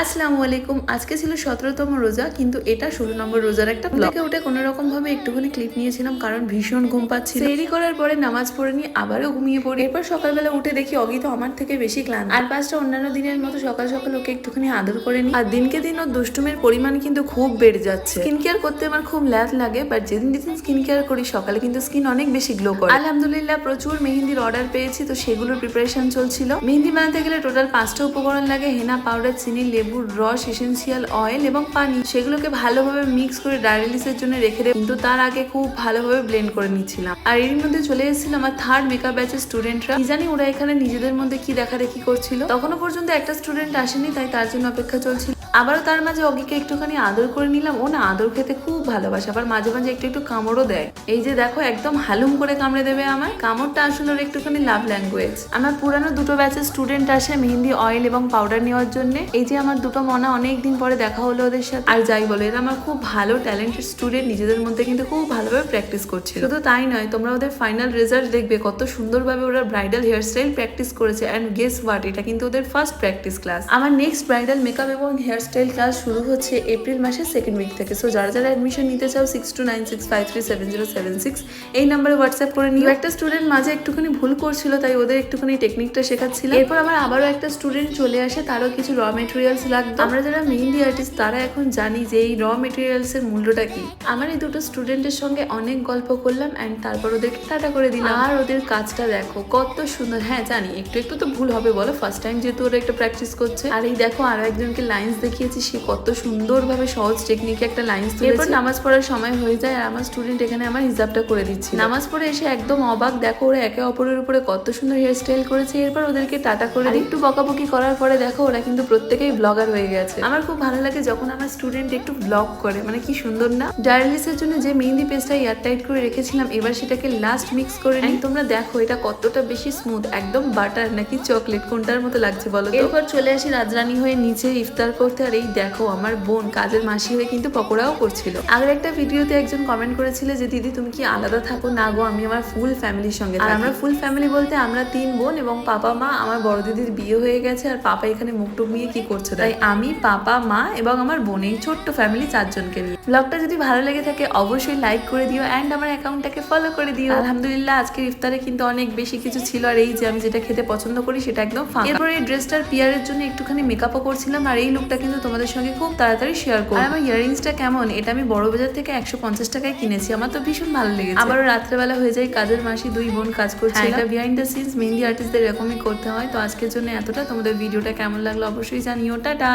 আসসালামু আলাইকুম। আজকে ছিল 17তম রোজা, কিন্তু এটা 16 নম্বর রোজার একটা ব্লগ। উঠে কোনো রকম ভাবে একটুখানি ক্লিপ নিয়েছিলাম, কারণ ভীষণ ঘুম পাচ্ছিল। সেহরি করার পরে নামাজ পড়ে নিয়ে আবারও ঘুমিয়ে পড়ি। এরপর সকালবেলা উঠে দেখি অগি তো আমার থেকে বেশি ক্লান্ত। আর পাঁচটা অন্যান্য দিনের মতো সকাল সকাল ওকে একটুখানি আদর করে নিই। আর দিনকে দিন ওর দুষ্টুমের পরিমাণ কিন্তু খুব বেড়ে যাচ্ছে। স্কিন কেয়ার করতে আমার খুব ল্যাদ লাগে, বাট যেদিন যেদিন স্কিন কেয়ার করি সকালে কিন্তু স্কিন অনেক বেশি গ্লো করে। আলহামদুলিল্লাহ প্রচুর মেহেন্দির অর্ডার পেয়েছি, তো সেগুলোর প্রিপারেশন চলছিল। মেহেন্দি বানাতে গেলে টোটাল 5টা উপকরণ লাগে: হেনা পাউডার, চিনি, লেবুর রস, এসেন্সিয়াল অয়েল এবং পানি। সেগুলোকে ভালোভাবে মিক্স করে ড্রাই রিলিজের জন্য রেখে দেব, কিন্তু তার আগে খুব ভালোভাবে ব্লেন্ড করে নিচ্ছিলাম। আর এর মধ্যে চলে এসেছিল আমার থার্ড মেকআপ ব্যাচের স্টুডেন্টরা। কি জানি ওরা এখানে নিজেদের মধ্যে কি দেখাদেখি করছিল। তখনও পর্যন্ত একটা স্টুডেন্ট আসেনি, তাই তার জন্য অপেক্ষা চলছিল। আবারও তার মাঝে অগিকে একটুখানি আদর করে নিলাম। ও না আদর খেতে খুব ভালোবাসে, আবার মাঝে মাঝে একটু একটু কামড়ও দেয়। এই যে দেখো, একদম হালুম করে কামড়ে দেবে আমার। কামড়টা আসলে ওর একটুখানি লাভ ল্যাঙ্গুয়েজ। আমার পুরানো দুটো ব্যাচের স্টুডেন্ট আসে মেহেন্দি অয়েল এবং পাউডার নেওয়ার জন্য। এই যে আমার দুটো মনা, অনেকদিন পরে দেখা হলো ওদের সাথে। আর যাই বলে, এরা আমার খুব ভালো ট্যালেন্টেড স্টুডেন্ট, নিজেদের মধ্যে কিন্তু খুব ভালোভাবে প্র্যাকটিস করছিল। শুধু তাই নয়, তোমরা ওদের ফাইনাল রেজাল্ট দেখবে কত সুন্দরভাবে ওরা ব্রাইডাল হেয়ারস্টাইল প্র্যাকটিস করেছে। অ্যান্ড গেস হোয়াট, এটা কিন্তু ওদের ফার্স্ট প্র্যাকটিস ক্লাস। আমার নেক্সট ব্রাইডাল মেকআপ এবং হেয়ারস্টাইল ক্লাস শুরু হচ্ছে এপ্রিল মাসের সেকেন্ড উইক থেকে। সো যারা যারা অ্যাডমিশন নিতে চাও 6296537076 এই নাম্বারে হোয়াটসঅ্যাপ করে নিও। একটা স্টুডেন্ট মাঝে একটুখানি ভুল করছিল, তাই ওদের একটুখানি টেকনিকটা শেখাচ্ছিলাম। এরপর আমার আবারও একটা স্টুডেন্ট চলে আসে, তারও কিছু র মেটেরিয়ালস লাগতো। আমরা যারা মেহেন্দি আর্টিস্ট তারা এখন জানি যে এই র মেটেরিয়ালস এর মূল্যটা কি। আমার এই দুটো স্টুডেন্টের সঙ্গে অনেক গল্প করলাম, অ্যান্ড তারপর ওদেরকে টাটা করে দিলাম। আর ওদের কাজটা দেখো কত সুন্দর। হ্যাঁ জানি একটু একটু তো ভুল হবে, বলো, ফার্স্ট টাইম যেহেতু ওরা একটা প্র্যাকটিস করছে। আর এই দেখো আরো একজনকে লাইন্স দেখিয়েছি, সে কত সুন্দরভাবে সহজ টেকনিকে একটা লাইন্স তুলেছে। এরপর নামাজ পড়ার সময় হয়ে যায়, আর আমার স্টুডেন্ট এখানে আমার হিসাবটা করে দিচ্ছি। নামাজ পড়ে এসে একদম অবাক, দেখো ওরা একে অপরের উপরে কত সুন্দর হেয়ার স্টাইল করেছে। এরপর ওদেরকে টাটা করে একটু বকাবকি করার পরে দেখো ওরা কিন্তু প্রত্যেকেই ব্লগার হয়ে গেছে। আমার খুব ভালো লাগে যখন আমার স্টুডেন্ট একটু ব্লগ করে, মানে কি সুন্দর না। ডায়ালিসের জন্য যে মেহেন্দি পেস্টটা এয়ারটাইট করে রেখেছিলাম, এবার সেটাকে লাস্ট মিক্স করে নিই। তোমরা দেখো এটা কতটা বেশি স্মুথ, একদম বাটার নাকি চকলেট কোনটার মতো লাগছে বলো। এরপর চলে আসি রাজরানী হয়ে নিচে ইফতার করতে। আর এই দেখো আমার বোন কাজের মাসি হয়ে কিন্তু পকোড়াও করছিল। আগের একটা ভিডিওতে একজন কমেন্ট করেছিল যে দিদি তুমি কি আলাদা থাকো? না গো, আমি আমার ফুল ফ্যামিলির সঙ্গে থাকি। আর আমরা ফুল ফ্যামিলি বলতে আমরা 3 বোন এবং পাপা মা। আমার বড় দিদির বিয়ে হয়ে গেছে, আর পাপা এখানে মুখটুক নিয়ে কি করছে, তাই আমি, পাপা, মা এবং আমার বোন, এই ছোট্ট ফ্যামিলি 4 জনকে নিয়ে। ব্লগটা যদি ভালো লেগে থাকে অবশ্যই লাইক করে দিও, অ্যান্ড আমার অ্যাকাউন্টটাকে ফলো করে দিও। আলহামদুলিল্লাহ আজকের ইফতারে কিন্তু অনেক বেশি কিছু ছিল, আর এই যে আমি যেটা খেতে পছন্দ করি সেটা একদম ফাঁকা। এরপর এই ড্রেসটার পিয়ারের জন্য একটুখানি মেকআপও করছিলাম, আর এই লুকটা কিন্তু তোমাদের সঙ্গে খুব তাড়াতাড়ি শেয়ার করব। আর আমার ইয়াররিংসটা কেমন, এটা আমি বড় বাজার থেকে 150 টাকায় কিনেছি, আমার তো ভীষণ ভালো লেগেছে। আবারও রাত্রেবেলা হয়ে যায়, কাজের মাসি 2 বোন কাজ করছে। এটা বিহাইন্ড দ্য সিনস মেহেন্দি আর্টিস্টদের এরকমই করতে হয়। তো আজকের জন্য এতটা। তোমাদের ভিডিওটা কেমন লাগলো অবশ্যই জানিও। টাটা।